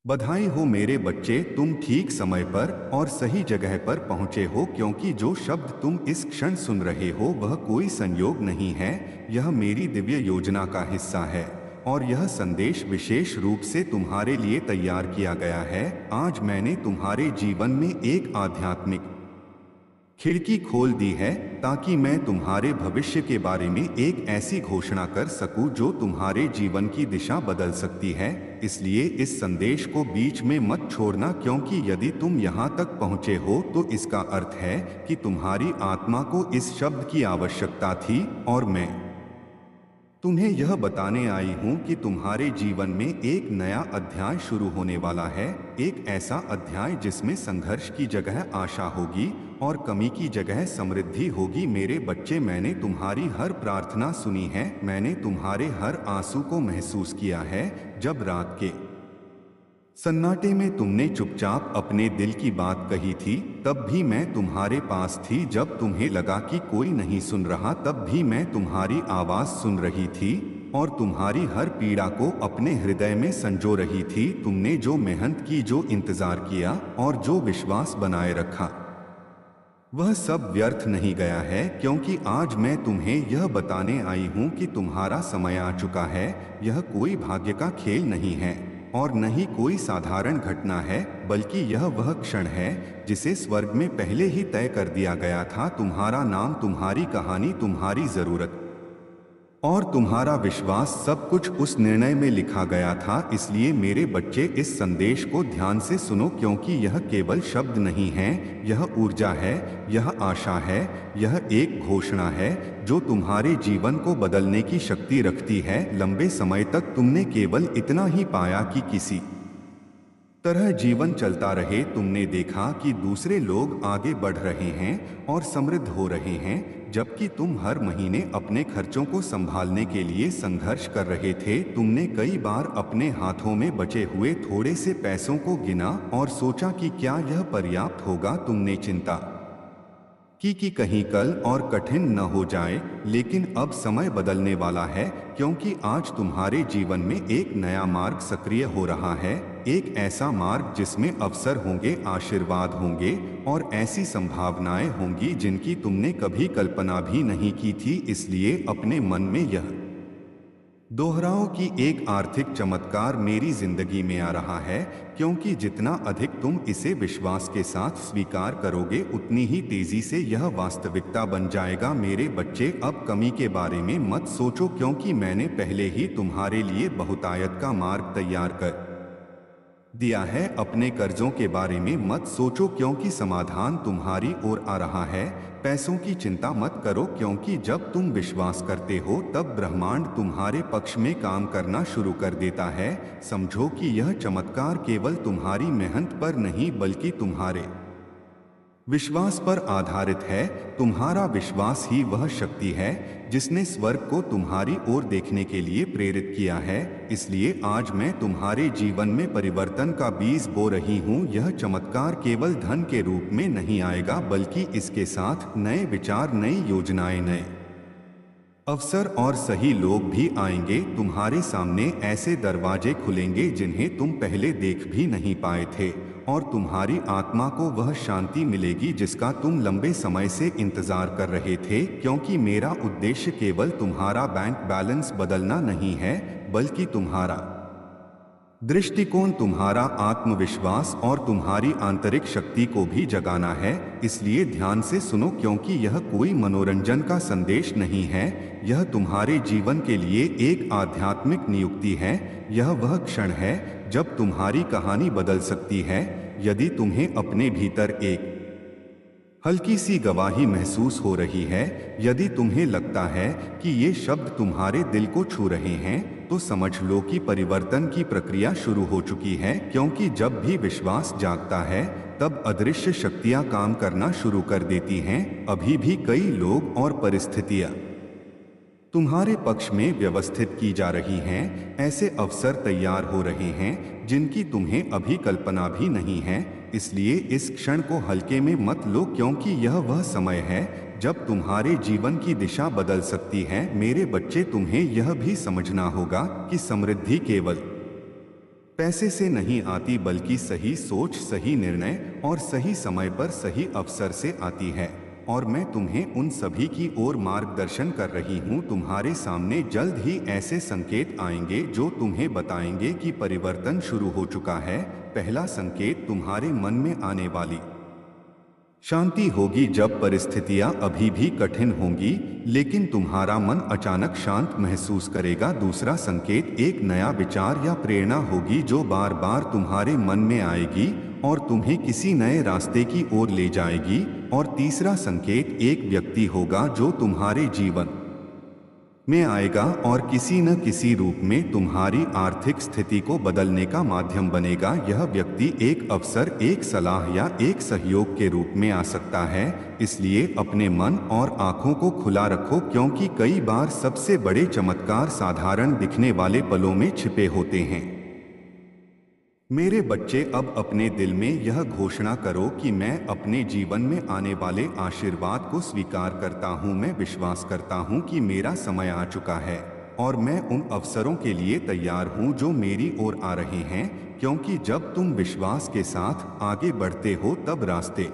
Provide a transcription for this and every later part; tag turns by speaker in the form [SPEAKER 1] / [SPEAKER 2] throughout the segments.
[SPEAKER 1] बधाई हो मेरे बच्चे, तुम ठीक समय पर और सही जगह पर पहुंचे हो, क्योंकि जो शब्द तुम इस क्षण सुन रहे हो वह कोई संयोग नहीं है। यह मेरी दिव्य योजना का हिस्सा है और यह संदेश विशेष रूप से तुम्हारे लिए तैयार किया गया है। आज मैंने तुम्हारे जीवन में एक आध्यात्मिक खिड़की खोल दी है ताकि मैं तुम्हारे भविष्य के बारे में एक ऐसी घोषणा कर सकूं जो तुम्हारे जीवन की दिशा बदल सकती है। इसलिए इस संदेश को बीच में मत छोड़ना, क्योंकि यदि तुम यहाँ तक पहुँचे हो तो इसका अर्थ है कि तुम्हारी आत्मा को इस शब्द की आवश्यकता थी और मैं तुम्हें यह बताने आई हूं कि तुम्हारे जीवन में एक नया अध्याय शुरू होने वाला है। एक ऐसा अध्याय जिसमें संघर्ष की जगह आशा होगी और कमी की जगह समृद्धि होगी। मेरे बच्चे, मैंने तुम्हारी हर प्रार्थना सुनी है, मैंने तुम्हारे हर आंसू को महसूस किया है। जब रात के सन्नाटे में तुमने चुपचाप अपने दिल की बात कही थी, तब भी मैं तुम्हारे पास थी। जब तुम्हें लगा कि कोई नहीं सुन रहा, तब भी मैं तुम्हारी आवाज़ सुन रही थी और तुम्हारी हर पीड़ा को अपने हृदय में संजो रही थी। तुमने जो मेहनत की, जो इंतज़ार किया और जो विश्वास बनाए रखा, वह सब व्यर्थ नहीं गया है, क्योंकि आज मैं तुम्हें यह बताने आई हूँ कि तुम्हारा समय आ चुका है। यह कोई भाग्य का खेल नहीं है और न ही कोई साधारण घटना है, बल्कि यह वह क्षण है जिसे स्वर्ग में पहले ही तय कर दिया गया था। तुम्हारा नाम, तुम्हारी कहानी, तुम्हारी ज़रूरत और तुम्हारा विश्वास, सब कुछ उस निर्णय में लिखा गया था। इसलिए मेरे बच्चे, इस संदेश को ध्यान से सुनो, क्योंकि यह केवल शब्द नहीं है, यह ऊर्जा है, यह आशा है, यह एक घोषणा है जो तुम्हारे जीवन को बदलने की शक्ति रखती है। लंबे समय तक तुमने केवल इतना ही पाया कि किसी तरह जीवन चलता रहे। तुमने देखा कि दूसरे लोग आगे बढ़ रहे हैं और समृद्ध हो रहे हैं, जबकि तुम हर महीने अपने खर्चों को संभालने के लिए संघर्ष कर रहे थे। तुमने कई बार अपने हाथों में बचे हुए थोड़े से पैसों को गिना और सोचा कि क्या यह पर्याप्त होगा। तुमने चिंता कि कहीं कल और कठिन न हो जाए, लेकिन अब समय बदलने वाला है, क्योंकि आज तुम्हारे जीवन में एक नया मार्ग सक्रिय हो रहा है। एक ऐसा मार्ग जिसमें अवसर होंगे, आशीर्वाद होंगे और ऐसी संभावनाएं होंगी जिनकी तुमने कभी कल्पना भी नहीं की थी। इसलिए अपने मन में यह दोहराओ कि एक आर्थिक चमत्कार मेरी जिंदगी में आ रहा है, क्योंकि जितना अधिक तुम इसे विश्वास के साथ स्वीकार करोगे, उतनी ही तेजी से यह वास्तविकता बन जाएगा। मेरे बच्चे, अब कमी के बारे में मत सोचो, क्योंकि मैंने पहले ही तुम्हारे लिए बहुतायत का मार्ग तैयार कर दिया है। अपने कर्जों के बारे में मत सोचो, क्योंकि समाधान तुम्हारी ओर आ रहा है। पैसों की चिंता मत करो, क्योंकि जब तुम विश्वास करते हो तब ब्रह्मांड तुम्हारे पक्ष में काम करना शुरू कर देता है। समझो कि यह चमत्कार केवल तुम्हारी मेहनत पर नहीं, बल्कि तुम्हारे विश्वास पर आधारित है। तुम्हारा विश्वास ही वह शक्ति है जिसने स्वर्ग को तुम्हारी ओर देखने के लिए प्रेरित किया है। इसलिए आज मैं तुम्हारे जीवन में परिवर्तन का बीज बो रही हूँ। यह चमत्कार केवल धन के रूप में नहीं आएगा, बल्कि इसके साथ नए विचार, नई योजनाएं, नए अवसर और सही लोग भी आएंगे। तुम्हारे सामने ऐसे दरवाजे खुलेंगे जिन्हें तुम पहले देख भी नहीं पाए थे, और तुम्हारी आत्मा को वह शांति मिलेगी जिसका तुम लंबे समय से इंतजार कर रहे थे। क्योंकि मेरा उद्देश्य केवल तुम्हारा बैंक बैलेंस बदलना नहीं है, बल्कि तुम्हारा दृष्टिकोण, तुम्हारा आत्मविश्वास और तुम्हारी आंतरिक शक्ति को भी जगाना है। इसलिए ध्यान से सुनो, क्योंकि यह कोई मनोरंजन का संदेश नहीं है, यह तुम्हारे जीवन के लिए एक आध्यात्मिक नियुक्ति है। यह वह क्षण है जब तुम्हारी कहानी बदल सकती है। यदि तुम्हें अपने भीतर एक हल्की सी गवाही महसूस हो रही है, यदि तुम्हें लगता है कि ये शब्द तुम्हारे दिल को छू रहे हैं, तो समझ लो कि परिवर्तन की प्रक्रिया शुरू हो चुकी है। क्योंकि जब भी विश्वास जागता है, तब अदृश्य शक्तियां काम करना शुरू कर देती हैं। अभी भी कई लोग और परिस्थितियां तुम्हारे पक्ष में व्यवस्थित की जा रही हैं। ऐसे अवसर तैयार हो रहे हैं जिनकी तुम्हें अभी कल्पना भी नहीं है। इसलिए इस क्षण को हल्के में मत लो, क्योंकि यह वह समय है जब तुम्हारे जीवन की दिशा बदल सकती है। मेरे बच्चे, तुम्हें यह भी समझना होगा कि समृद्धि केवल पैसे से नहीं आती बल्कि सही सोच, सही निर्णय और सही समय पर सही अवसर से आती है। और मैं तुम्हें उन सभी की ओर मार्गदर्शन कर रही हूँ। तुम्हारे सामने जल्द ही ऐसे संकेत आएंगे जो तुम्हें बताएंगे कि परिवर्तन शुरू हो चुका है। पहला संकेत तुम्हारे मन में आने वाली शांति होगी। जब परिस्थितियां अभी भी कठिन होंगी लेकिन तुम्हारा मन अचानक शांत महसूस करेगा। दूसरा संकेत एक नया विचार या प्रेरणा होगी जो बार बार तुम्हारे मन में आएगी और तुम्हें किसी नए रास्ते की ओर ले जाएगी। और तीसरा संकेत एक व्यक्ति होगा जो तुम्हारे जीवन में आएगा और किसी न किसी रूप में तुम्हारी आर्थिक स्थिति को बदलने का माध्यम बनेगा। यह व्यक्ति एक अवसर, एक सलाह या एक सहयोग के रूप में आ सकता है। इसलिए अपने मन और आंखों को खुला रखो, क्योंकि कई बार सबसे बड़े चमत्कार साधारण दिखने वाले पलों में छिपे होते हैं। मेरे बच्चे, अब अपने दिल में यह घोषणा करो कि मैं अपने जीवन में आने वाले आशीर्वाद को स्वीकार करता हूँ। मैं विश्वास करता हूँ कि मेरा समय आ चुका है और मैं उन अवसरों के लिए तैयार हूँ जो मेरी ओर आ रहे हैं। क्योंकि जब तुम विश्वास के साथ आगे बढ़ते हो तब रास्ते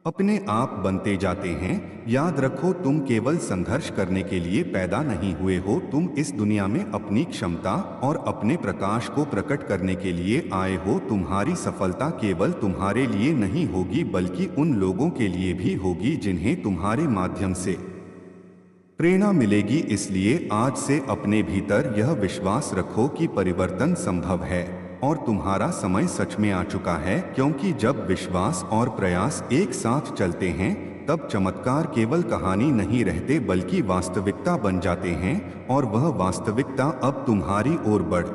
[SPEAKER 1] अपने आप बनते जाते हैं। याद रखो, तुम केवल संघर्ष करने के लिए पैदा नहीं हुए हो। तुम इस दुनिया में अपनी क्षमता और अपने प्रकाश को प्रकट करने के लिए आए हो। तुम्हारी सफलता केवल तुम्हारे लिए नहीं होगी बल्कि उन लोगों के लिए भी होगी जिन्हें तुम्हारे माध्यम से प्रेरणा मिलेगी। इसलिए आज से अपने भीतर यह विश्वास रखो कि परिवर्तन संभव है और तुम्हारा समय सच में आ चुका है। क्योंकि जब विश्वास और प्रयास एक साथ चलते हैं तब चमत्कार केवल कहानी नहीं रहते बल्कि वास्तविकता बन जाते हैं। और वह वास्तविकता अब तुम्हारी ओर बढ़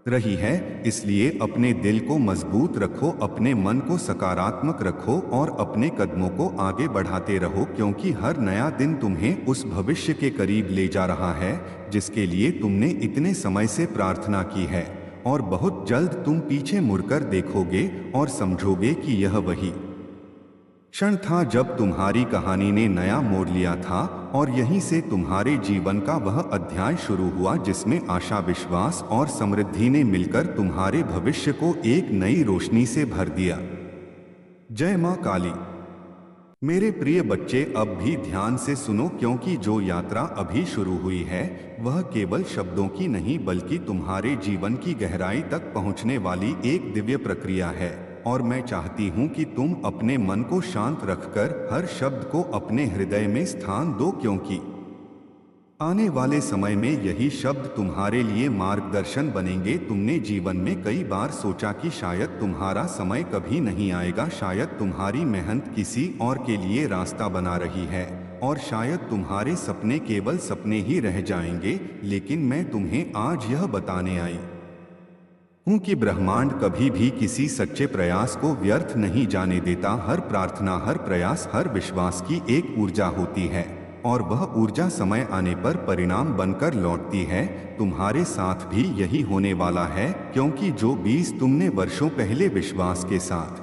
[SPEAKER 1] रही है। इसलिए अपने दिल को मजबूत रखो, अपने मन को सकारात्मक रखो और अपने कदमों को आगे बढ़ाते रहो, क्योंकि हर नया दिन तुम्हें उस भविष्य के करीब ले जा रहा है जिसके लिए तुमने इतने समय से प्रार्थना की है। और बहुत जल्द तुम पीछे मुड़कर देखोगे और समझोगे कि यह वही क्षण था जब तुम्हारी कहानी ने नया मोड़ लिया था। और यहीं से तुम्हारे जीवन का वह अध्याय शुरू हुआ जिसमें आशा, विश्वास और समृद्धि ने मिलकर तुम्हारे भविष्य को एक नई रोशनी से भर दिया। जय मां काली। मेरे प्रिय बच्चे, अब भी ध्यान से सुनो, क्योंकि जो यात्रा अभी शुरू हुई है वह केवल शब्दों की नहीं बल्कि तुम्हारे जीवन की गहराई तक पहुंचने वाली एक दिव्य प्रक्रिया है। और मैं चाहती हूं कि तुम अपने मन को शांत रखकर हर शब्द को अपने हृदय में स्थान दो, क्योंकि आने वाले समय में यही शब्द तुम्हारे लिए मार्गदर्शन बनेंगे। तुमने जीवन में कई बार सोचा कि शायद तुम्हारा समय कभी नहीं आएगा, शायद तुम्हारी मेहनत किसी और के लिए रास्ता बना रही है और शायद तुम्हारे सपने केवल सपने ही रह जाएंगे। लेकिन मैं तुम्हें आज यह बताने आई हूँ कि ब्रह्मांड कभी भी किसी सच्चे प्रयास को व्यर्थ नहीं जाने देता। हर प्रार्थना, हर प्रयास, हर विश्वास की एक ऊर्जा होती है और वह ऊर्जा समय आने पर परिणाम बनकर लौटती है। तुम्हारे साथ भी यही होने वाला है, क्योंकि जो बीज तुमने वर्षों पहले विश्वास के साथ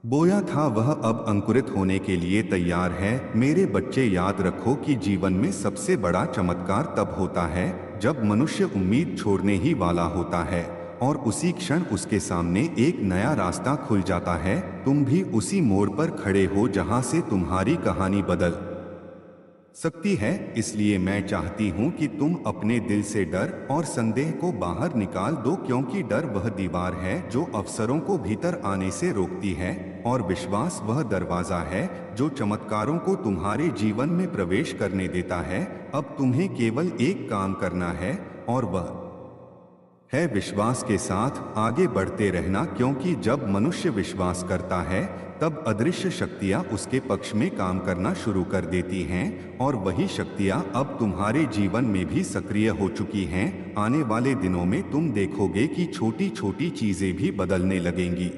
[SPEAKER 1] बोया था वह अब अंकुरित होने के लिए तैयार है। मेरे बच्चे, याद रखो कि जीवन में सबसे बड़ा चमत्कार तब होता है जब मनुष्य उम्मीद छोड़ने ही वाला होता है और उसी क्षण उसके सामने एक नया रास्ता खुल जाता है। तुम भी उसी मोड़ पर खड़े हो जहां से तुम्हारी कहानी बदल सकती है। इसलिए मैं चाहती हूं कि तुम अपने दिल से डर और संदेह को बाहर निकाल दो, क्योंकि डर वह दीवार है जो अवसरों को भीतर आने से रोकती है और विश्वास वह दरवाजा है जो चमत्कारों को तुम्हारे जीवन में प्रवेश करने देता है। अब तुम्हें केवल एक काम करना है और वह है विश्वास के साथ आगे बढ़ते रहना, क्योंकि जब मनुष्य विश्वास करता है तब अदृश्य शक्तियां उसके पक्ष में काम करना शुरू कर देती हैं और वही शक्तियां अब तुम्हारे जीवन में भी सक्रिय हो चुकी हैं। आने वाले दिनों में तुम देखोगे कि छोटी छोटी चीजें भी बदलने लगेंगी,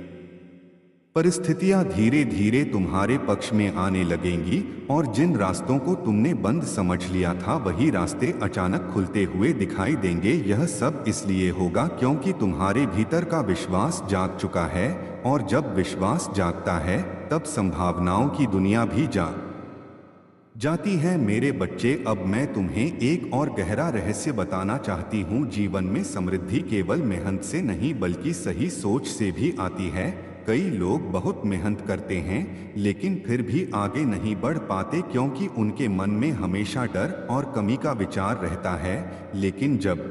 [SPEAKER 1] परिस्थितियां धीरे धीरे तुम्हारे पक्ष में आने लगेंगी और जिन रास्तों को तुमने बंद समझ लिया था वही रास्ते अचानक खुलते हुए दिखाई देंगे। यह सब इसलिए होगा क्योंकि तुम्हारे भीतर का विश्वास जाग चुका है और जब विश्वास जागता है तब संभावनाओं की दुनिया भी जाती है। मेरे बच्चे, अब मैं तुम्हें एक और गहरा रहस्य बताना चाहती हूँ। जीवन में समृद्धि केवल मेहनत से नहीं बल्कि सही सोच से भी आती है। कई लोग बहुत मेहनत करते हैं लेकिन फिर भी आगे नहीं बढ़ पाते क्योंकि उनके मन में हमेशा डर और कमी का विचार रहता है। लेकिन जब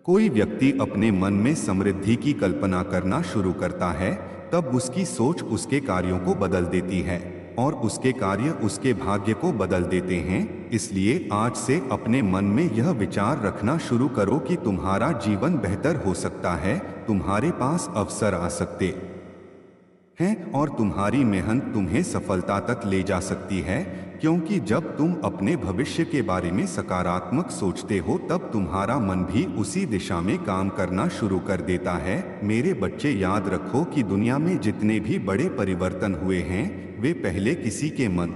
[SPEAKER 1] कोई व्यक्ति अपने मन में समृद्धि की कल्पना करना शुरू करता है, तब उसकी सोच उसके कार्यों को बदल देती है और उसके कार्य उसके भाग्य को बदल देते हैं। इसलिए आज से अपने मन में यह विचार रखना शुरू करो कि तुम्हारा जीवन बेहतर हो सकता है, तुम्हारे पास अवसर आ सकते हैं और तुम्हारी मेहनत तुम्हें सफलता तक ले जा सकती है। क्योंकि जब तुम अपने भविष्य के बारे में सकारात्मक सोचते हो तब तुम्हारा मन भी उसी दिशा में काम करना शुरू कर देता है। मेरे बच्चे, याद रखो कि दुनिया में जितने भी बड़े परिवर्तन हुए हैं वे पहले किसी के मन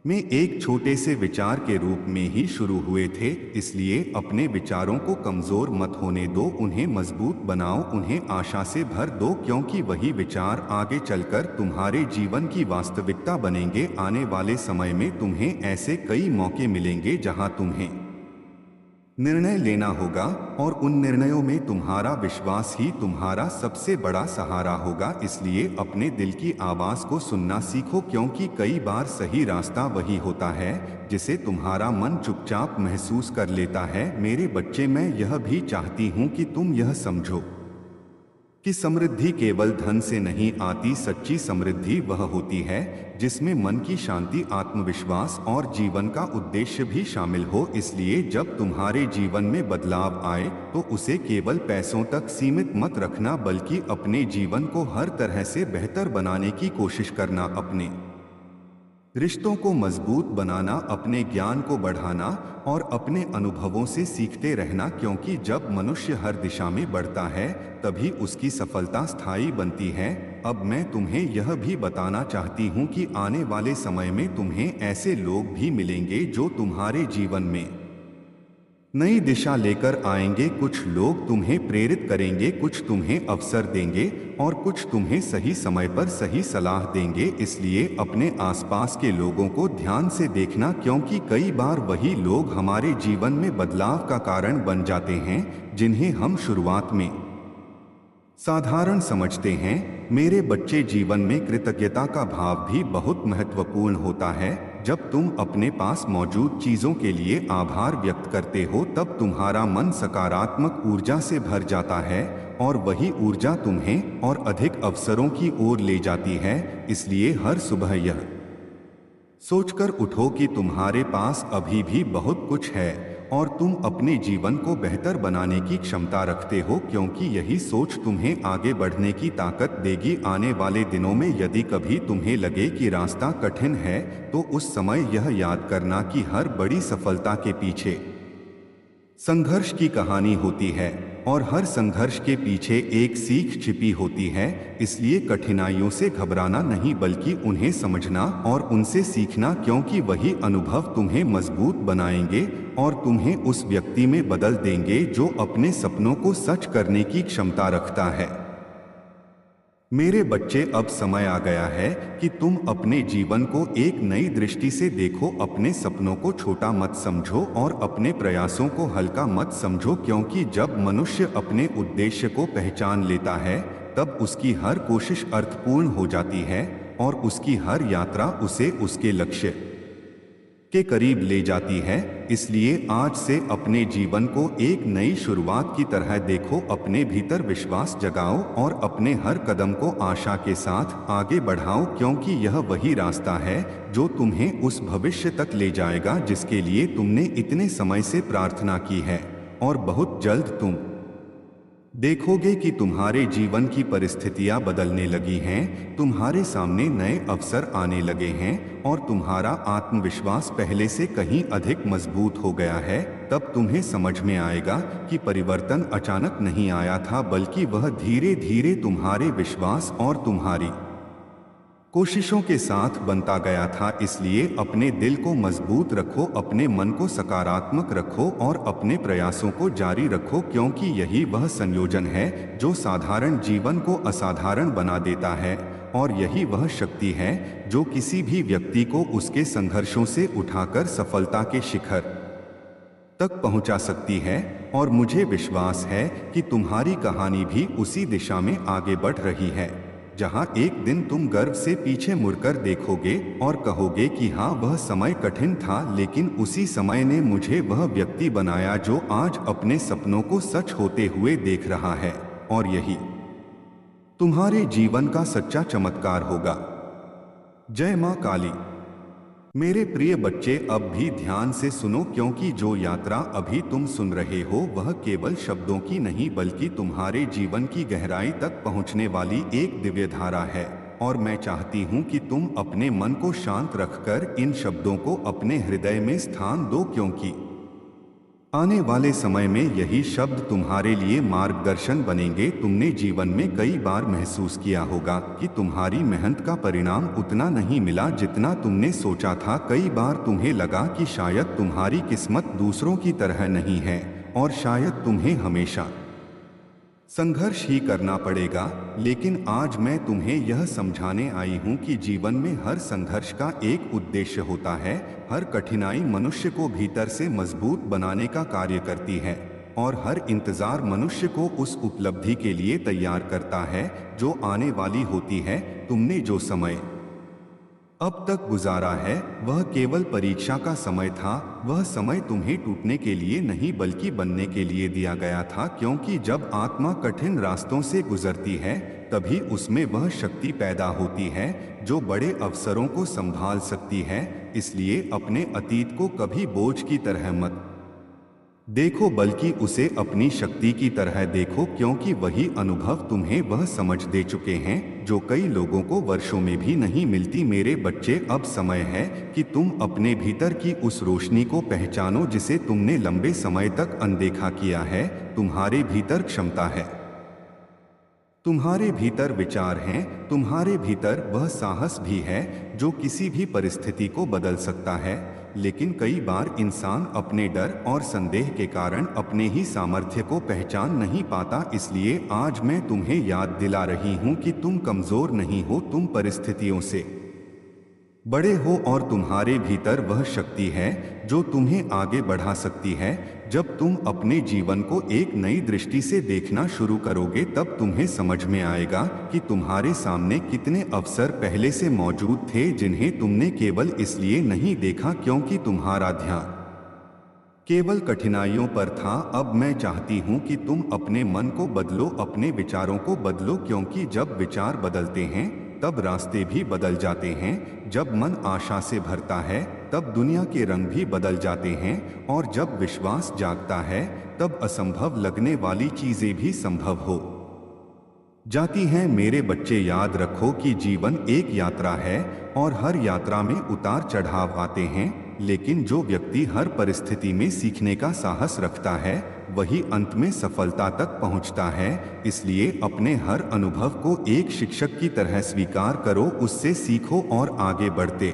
[SPEAKER 1] में एक छोटे से विचार के रूप में ही शुरू हुए थे। इसलिए अपने विचारों को कमजोर मत होने दो, उन्हें मजबूत बनाओ, उन्हें आशा से भर दो, क्योंकि वही विचार आगे चलकर तुम्हारे जीवन की वास्तविकता बनेंगे। आने वाले समय में तुम्हें ऐसे कई मौके मिलेंगे जहां तुम्हें निर्णय लेना होगा और उन निर्णयों में तुम्हारा विश्वास ही तुम्हारा सबसे बड़ा सहारा होगा। इसलिए अपने दिल की आवाज़ को सुनना सीखो, क्योंकि कई बार सही रास्ता वही होता है जिसे तुम्हारा मन चुपचाप महसूस कर लेता है। मेरे बच्चे, मैं यह भी चाहती हूँ कि तुम यह समझो कि समृद्धि केवल धन से नहीं आती। सच्ची समृद्धि वह होती है जिसमें मन की शांति, आत्मविश्वास और जीवन का उद्देश्य भी शामिल हो। इसलिए जब तुम्हारे जीवन में बदलाव आए तो उसे केवल पैसों तक सीमित मत रखना, बल्कि अपने जीवन को हर तरह से बेहतर बनाने की कोशिश करना। अपने रिश्तों को मजबूत बनाना, अपने ज्ञान को बढ़ाना और अपने अनुभवों से सीखते रहना, क्योंकि जब मनुष्य हर दिशा में बढ़ता है तभी उसकी सफलता स्थायी बनती है। अब मैं तुम्हें यह भी बताना चाहती हूँ कि आने वाले समय में तुम्हें ऐसे लोग भी मिलेंगे जो तुम्हारे जीवन में नई दिशा लेकर आएंगे। कुछ लोग तुम्हें प्रेरित करेंगे, कुछ तुम्हें अवसर देंगे और कुछ तुम्हें सही समय पर सही सलाह देंगे। इसलिए अपने आसपास के लोगों को ध्यान से देखना, क्योंकि कई बार वही लोग हमारे जीवन में बदलाव का कारण बन जाते हैं जिन्हें हम शुरुआत में साधारण समझते हैं। मेरे बच्चे, जीवन में कृतज्ञता का भाव भी बहुत महत्वपूर्ण होता है। जब तुम अपने पास मौजूद चीजों के लिए आभार व्यक्त करते हो तब तुम्हारा मन सकारात्मक ऊर्जा से भर जाता है और वही ऊर्जा तुम्हें और अधिक अवसरों की ओर ले जाती है। इसलिए हर सुबह यह सोचकर उठो कि तुम्हारे पास अभी भी बहुत कुछ है और तुम अपने जीवन को बेहतर बनाने की क्षमता रखते हो, क्योंकि यही सोच तुम्हें आगे बढ़ने की ताकत देगी। आने वाले दिनों में यदि कभी तुम्हें लगे कि रास्ता कठिन है तो उस समय यह याद करना कि हर बड़ी सफलता के पीछे संघर्ष की कहानी होती है और हर संघर्ष के पीछे एक सीख छिपी होती है। इसलिए कठिनाइयों से घबराना नहीं बल्कि उन्हें समझना और उनसे सीखना, क्योंकि वही अनुभव तुम्हें मजबूत बनाएंगे और तुम्हें उस व्यक्ति में बदल देंगे जो अपने सपनों को सच करने की क्षमता रखता है। मेरे बच्चे, अब समय आ गया है कि तुम अपने जीवन को एक नई दृष्टि से देखो। अपने सपनों को छोटा मत समझो और अपने प्रयासों को हल्का मत समझो, क्योंकि जब मनुष्य अपने उद्देश्य को पहचान लेता है तब उसकी हर कोशिश अर्थपूर्ण हो जाती है और उसकी हर यात्रा उसे उसके लक्ष्य के करीब ले जाती है। इसलिए आज से अपने जीवन को एक नई शुरुआत की तरह देखो, अपने भीतर विश्वास जगाओ और अपने हर कदम को आशा के साथ आगे बढ़ाओ, क्योंकि यह वही रास्ता है जो तुम्हें उस भविष्य तक ले जाएगा जिसके लिए तुमने इतने समय से प्रार्थना की है। और बहुत जल्द तुम देखोगे कि तुम्हारे जीवन की परिस्थितियां बदलने लगी हैं, तुम्हारे सामने नए अवसर आने लगे हैं और तुम्हारा आत्मविश्वास पहले से कहीं अधिक मजबूत हो गया है। तब तुम्हें समझ में आएगा कि परिवर्तन अचानक नहीं आया था, बल्कि वह धीरे धीरे तुम्हारे विश्वास और तुम्हारी कोशिशों के साथ बनता गया था। इसलिए अपने दिल को मजबूत रखो, अपने मन को सकारात्मक रखो और अपने प्रयासों को जारी रखो, क्योंकि यही वह संयोजन है जो साधारण जीवन को असाधारण बना देता है और यही वह शक्ति है जो किसी भी व्यक्ति को उसके संघर्षों से उठाकर सफलता के शिखर तक पहुंचा सकती है। और मुझे विश्वास है कि तुम्हारी कहानी भी उसी दिशा में आगे बढ़ रही है, जहां एक दिन तुम गर्व से पीछे मुड़कर देखोगे और कहोगे कि हाँ, वह समय कठिन था, लेकिन उसी समय ने मुझे वह व्यक्ति बनाया जो आज अपने सपनों को सच होते हुए देख रहा है। और यही तुम्हारे जीवन का सच्चा चमत्कार होगा। जय मां काली। मेरे प्रिय बच्चे, अब भी ध्यान से सुनो, क्योंकि जो यात्रा अभी तुम सुन रहे हो वह केवल शब्दों की नहीं बल्कि तुम्हारे जीवन की गहराई तक पहुंचने वाली एक दिव्य धारा है। और मैं चाहती हूं कि तुम अपने मन को शांत रखकर इन शब्दों को अपने हृदय में स्थान दो, क्योंकि आने वाले समय में यही शब्द तुम्हारे लिए मार्गदर्शन बनेंगे। तुमने जीवन में कई बार महसूस किया होगा कि तुम्हारी मेहनत का परिणाम उतना नहीं मिला जितना तुमने सोचा था। कई बार तुम्हें लगा कि शायद तुम्हारी किस्मत दूसरों की तरह नहीं है और शायद तुम्हें हमेशा संघर्ष ही करना पड़ेगा। लेकिन आज मैं तुम्हें यह समझाने आई हूँ कि जीवन में हर संघर्ष का एक उद्देश्य होता है। हर कठिनाई मनुष्य को भीतर से मजबूत बनाने का कार्य करती है और हर इंतजार मनुष्य को उस उपलब्धि के लिए तैयार करता है जो आने वाली होती है। तुमने जो समय अब तक गुजारा है वह केवल परीक्षा का समय था। वह समय तुम्हें टूटने के लिए नहीं बल्कि बनने के लिए दिया गया था, क्योंकि जब आत्मा कठिन रास्तों से गुजरती है तभी उसमें वह शक्ति पैदा होती है जो बड़े अवसरों को संभाल सकती है। इसलिए अपने अतीत को कभी बोझ की तरह मत देखो बल्कि उसे अपनी शक्ति की तरह देखो, क्योंकि वही अनुभव तुम्हें वह समझ दे चुके हैं जो कई लोगों को वर्षों में भी नहीं मिलती। मेरे बच्चे, अब समय है कि तुम अपने भीतर की उस रोशनी को पहचानो जिसे तुमने लंबे समय तक अनदेखा किया है। तुम्हारे भीतर क्षमता है, तुम्हारे भीतर विचार हैं, तुम्हारे भीतर वह साहस भी है जो किसी भी परिस्थिति को बदल सकता है। लेकिन कई बार इंसान अपने डर और संदेह के कारण अपने ही सामर्थ्य को पहचान नहीं पाता। इसलिए आज मैं तुम्हें याद दिला रही हूँ कि तुम कमजोर नहीं हो, तुम परिस्थितियों से बड़े हो और तुम्हारे भीतर वह शक्ति है जो तुम्हें आगे बढ़ा सकती है। जब तुम अपने जीवन को एक नई दृष्टि से देखना शुरू करोगे तब तुम्हें समझ में आएगा कि तुम्हारे सामने कितने अवसर पहले से मौजूद थे जिन्हें तुमने केवल इसलिए नहीं देखा क्योंकि तुम्हारा ध्यान केवल कठिनाइयों पर था। अब मैं चाहती हूँ कि तुम अपने मन को बदलो, अपने विचारों को बदलो, क्योंकि जब विचार बदलते हैं तब रास्ते भी बदल जाते हैं। जब मन आशा से भरता है तब दुनिया के रंग भी बदल जाते हैं और जब विश्वास जागता है तब असंभव लगने वाली चीजें भी संभव हो जाती हैं। मेरे बच्चे, याद रखो कि जीवन एक यात्रा है और हर यात्रा में उतार चढ़ाव आते हैं, लेकिन जो व्यक्ति हर परिस्थिति में सीखने का साहस रखता है वही अंत में सफलता तक पहुंचता है। इसलिए अपने हर अनुभव को एक शिक्षक की तरह स्वीकार करो, उससे सीखो और आगे बढ़ते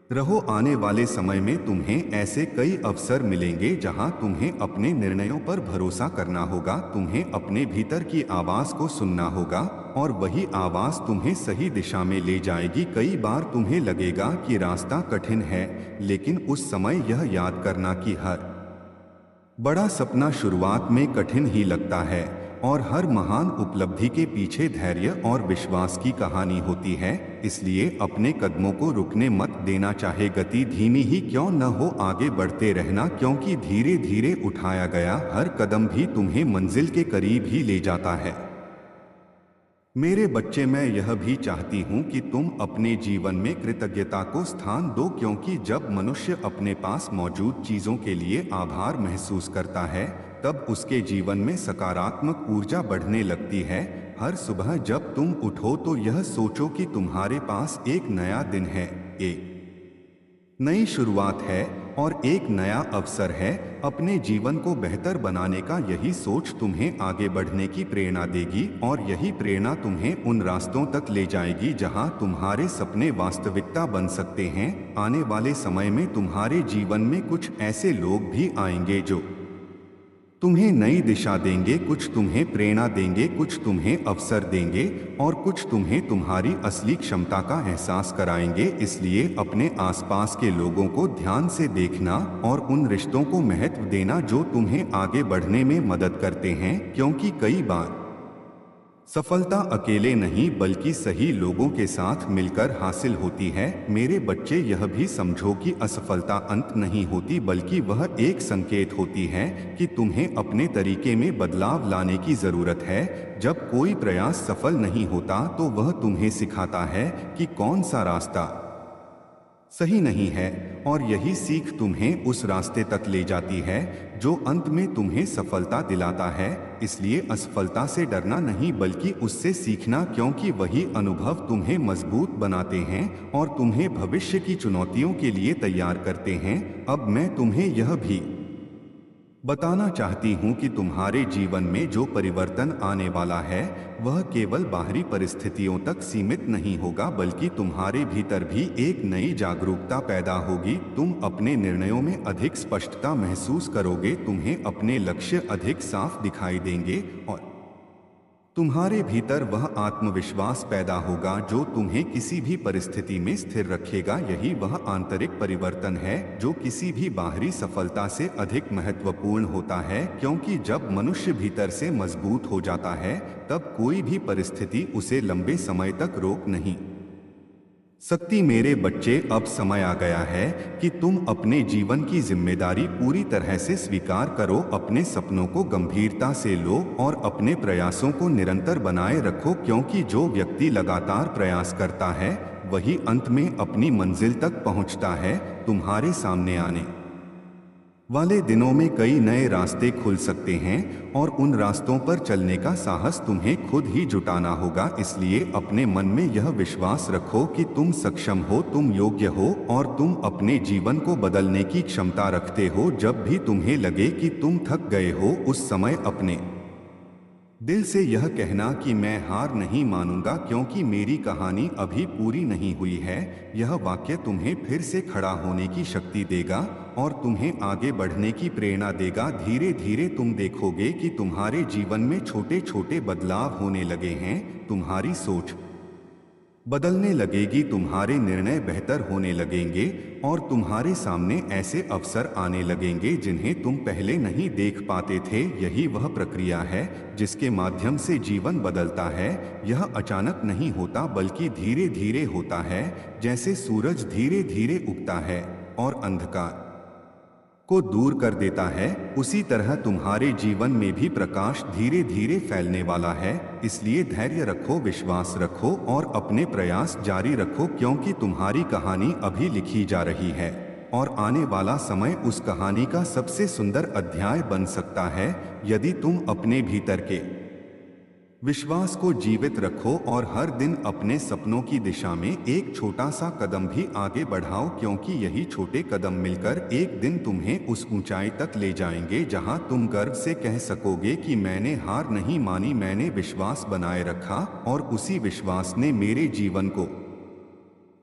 [SPEAKER 1] रहो। आने वाले समय में तुम्हें ऐसे कई अवसर मिलेंगे जहां तुम्हें अपने निर्णयों पर भरोसा करना होगा, तुम्हें अपने भीतर की आवाज को सुनना होगा और वही आवाज तुम्हें सही दिशा में ले जाएगी। कई बार तुम्हें लगेगा कि रास्ता कठिन है, लेकिन उस समय यह याद करना कि हर बड़ा सपना शुरुआत में कठिन ही लगता है और हर महान उपलब्धि के पीछे धैर्य और विश्वास की कहानी होती है। इसलिए अपने कदमों को रुकने मत देना, चाहे गति धीमी ही क्यों न हो, आगे बढ़ते रहना, क्योंकि धीरे धीरे उठाया गया हर कदम भी तुम्हें मंजिल के करीब ही ले जाता है। मेरे बच्चे, मैं यह भी चाहती हूँ कि तुम अपने जीवन में कृतज्ञता को स्थान दो, क्योंकि जब मनुष्य अपने पास मौजूद चीज़ों के लिए आभार महसूस करता है तब उसके जीवन में सकारात्मक ऊर्जा बढ़ने लगती है। हर सुबह जब तुम उठो तो यह सोचो कि तुम्हारे पास एक नया दिन है, एक नई शुरुआत है और एक नया अवसर है अपने जीवन को बेहतर बनाने का। यही सोच तुम्हें आगे बढ़ने की प्रेरणा देगी और यही प्रेरणा तुम्हें उन रास्तों तक ले जाएगी जहां तुम्हारे सपने वास्तविकता बन सकते हैं। आने वाले समय में तुम्हारे जीवन में कुछ ऐसे लोग भी आएंगे जो तुम्हें नई दिशा देंगे, कुछ तुम्हें प्रेरणा देंगे, कुछ तुम्हें अवसर देंगे और कुछ तुम्हें तुम्हारी असली क्षमता का एहसास कराएंगे। इसलिए अपने आसपास के लोगों को ध्यान से देखना और उन रिश्तों को महत्व देना जो तुम्हें आगे बढ़ने में मदद करते हैं, क्योंकि कई बार सफलता अकेले नहीं बल्कि सही लोगों के साथ मिलकर हासिल होती है। मेरे बच्चे, यह भी समझो कि असफलता अंत नहीं होती बल्कि वह एक संकेत होती है कि तुम्हें अपने तरीके में बदलाव लाने की जरूरत है। जब कोई प्रयास सफल नहीं होता तो वह तुम्हें सिखाता है कि कौन सा रास्ता सही नहीं है और यही सीख तुम्हें उस रास्ते तक ले जाती है जो अंत में तुम्हें सफलता दिलाता है। इसलिए असफलता से डरना नहीं बल्कि उससे सीखना, क्योंकि वही अनुभव तुम्हें मजबूत बनाते हैं और तुम्हें भविष्य की चुनौतियों के लिए तैयार करते हैं। अब मैं तुम्हें यह भी बताना चाहती हूँ कि तुम्हारे जीवन में जो परिवर्तन आने वाला है वह केवल बाहरी परिस्थितियों तक सीमित नहीं होगा बल्कि तुम्हारे भीतर भी एक नई जागरूकता पैदा होगी। तुम अपने निर्णयों में अधिक स्पष्टता महसूस करोगे, तुम्हें अपने लक्ष्य अधिक साफ दिखाई देंगे और तुम्हारे भीतर वह आत्मविश्वास पैदा होगा जो तुम्हें किसी भी परिस्थिति में स्थिर रखेगा। यही वह आंतरिक परिवर्तन है जो किसी भी बाहरी सफलता से अधिक महत्वपूर्ण होता है, क्योंकि जब मनुष्य भीतर से मजबूत हो जाता है तब कोई भी परिस्थिति उसे लंबे समय तक रोक नहीं सकती। मेरे बच्चे, अब समय आ गया है कि तुम अपने जीवन की जिम्मेदारी पूरी तरह से स्वीकार करो। अपने सपनों को गंभीरता से लो और अपने प्रयासों को निरंतर बनाए रखो, क्योंकि जो व्यक्ति लगातार प्रयास करता है वही अंत में अपनी मंजिल तक पहुंचता है। तुम्हारे सामने आने वाले दिनों में कई नए रास्ते खुल सकते हैं और उन रास्तों पर चलने का साहस तुम्हें खुद ही जुटाना होगा। इसलिए अपने मन में यह विश्वास रखो कि तुम सक्षम हो, तुम योग्य हो और तुम अपने जीवन को बदलने की क्षमता रखते हो। जब भी तुम्हें लगे कि तुम थक गए हो, उस समय अपने दिल से यह कहना कि मैं हार नहीं मानूंगा क्योंकि मेरी कहानी अभी पूरी नहीं हुई है। यह वाक्य तुम्हें फिर से खड़ा होने की शक्ति देगा और तुम्हें आगे बढ़ने की प्रेरणा देगा। धीरे धीरे तुम देखोगे कि तुम्हारे जीवन में छोटे छोटे बदलाव होने लगे हैं। तुम्हारी सोच बदलने लगेगी, तुम्हारे निर्णय बेहतर होने लगेंगे और तुम्हारे सामने ऐसे अवसर आने लगेंगे जिन्हें तुम पहले नहीं देख पाते थे। यही वह प्रक्रिया है जिसके माध्यम से जीवन बदलता है। यह अचानक नहीं होता बल्कि धीरे धीरे होता है, जैसे सूरज धीरे धीरे उगता है और अंधकार को दूर कर देता है, उसी तरह तुम्हारे जीवन में भी प्रकाश धीरे धीरे फैलने वाला है। इसलिए धैर्य रखो, विश्वास रखो और अपने प्रयास जारी रखो, क्योंकि तुम्हारी कहानी अभी लिखी जा रही है और आने वाला समय उस कहानी का सबसे सुंदर अध्याय बन सकता है यदि तुम अपने भीतर के विश्वास को जीवित रखो और हर दिन अपने सपनों की दिशा में एक छोटा सा कदम भी आगे बढ़ाओ, क्योंकि यही छोटे कदम मिलकर एक दिन तुम्हें उस ऊंचाई तक ले जाएंगे जहां तुम गर्व से कह सकोगे कि मैंने हार नहीं मानी, मैंने विश्वास बनाए रखा और उसी विश्वास ने मेरे जीवन को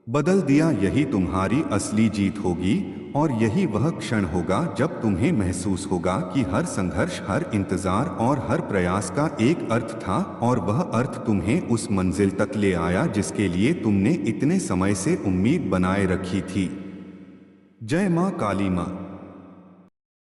[SPEAKER 1] बदल दिया। यही तुम्हारी असली जीत होगी और यही वह क्षण होगा जब तुम्हें महसूस होगा कि हर संघर्ष, हर इंतजार और हर प्रयास का एक अर्थ था और वह अर्थ तुम्हें उस मंजिल तक ले आया जिसके लिए तुमने इतने समय से उम्मीद बनाए रखी थी। जय मां काली मां।